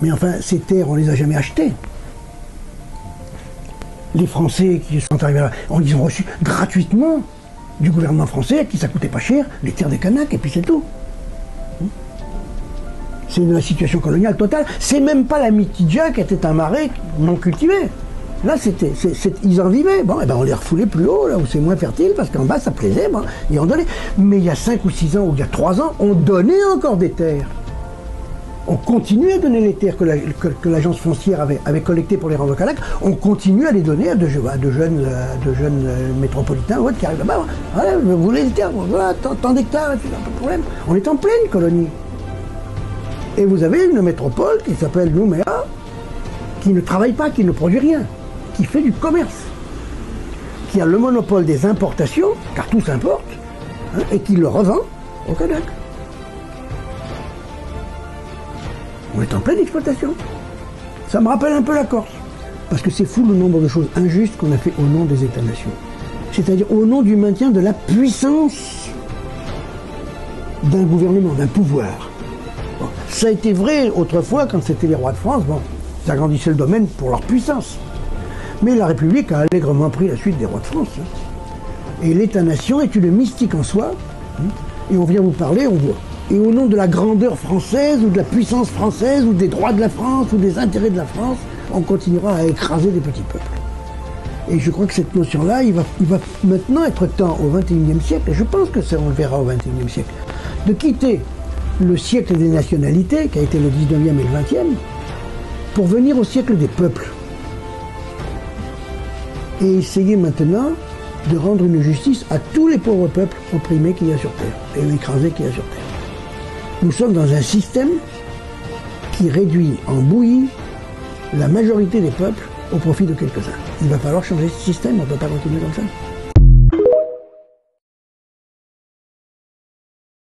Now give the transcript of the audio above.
Mais enfin, ces terres, on les a jamais achetées. Les Français qui sont arrivés là, ils ont reçu gratuitement du gouvernement français, à qui ça coûtait pas cher, les terres des Kanaks, et puis c'est tout. C'est une situation coloniale totale. C'est même pas la Mitidja qui était un marais non cultivé. Là, ils en vivaient. Bon, et ben on les refoulait plus haut, là où c'est moins fertile, parce qu'en bas, ça plaisait. Bon, ils en donnaient. Mais il y a 5 ou 6 ans, ou il y a 3 ans, on donnait encore des terres. On continue à donner les terres que l'agence foncière avait collectées pour les rendre aux Kanaks. On continue à les donner à de jeunes métropolitains qui arrivent là-bas. Voilà, vous voulez les terres, voilà, tant d'hectares, pas de problème. On est en pleine colonie. Et vous avez une métropole qui s'appelle Nouméa, qui ne travaille pas, qui ne produit rien, qui fait du commerce, qui a le monopole des importations, car tout s'importe, et qui le revend aux Kanaks. On est en pleine exploitation. Ça me rappelle un peu la Corse, parce que c'est fou le nombre de choses injustes qu'on a fait au nom des États-nations. C'est-à-dire au nom du maintien de la puissance d'un gouvernement, d'un pouvoir. Bon, ça a été vrai autrefois quand c'était les rois de France, bon, ça agrandissait le domaine pour leur puissance. Mais la République a allègrement pris la suite des rois de France. Et l'État-nation est une mystique en soi, et on vient vous parler, on voit. Et au nom de la grandeur française, ou de la puissance française, ou des droits de la France, ou des intérêts de la France, on continuera à écraser des petits peuples. Et je crois que cette notion-là, il va maintenant être temps au XXIe siècle, et je pense que on le verra au XXIe siècle, de quitter le siècle des nationalités, qui a été le XIXe et le XXe, pour venir au siècle des peuples. Et essayer maintenant de rendre une justice à tous les pauvres peuples opprimés qu'il y a sur Terre, et écrasés qu'il y a sur Terre. Nous sommes dans un système qui réduit en bouillie la majorité des peuples au profit de quelques-uns. Il va falloir changer ce système, on ne peut pas continuer comme ça.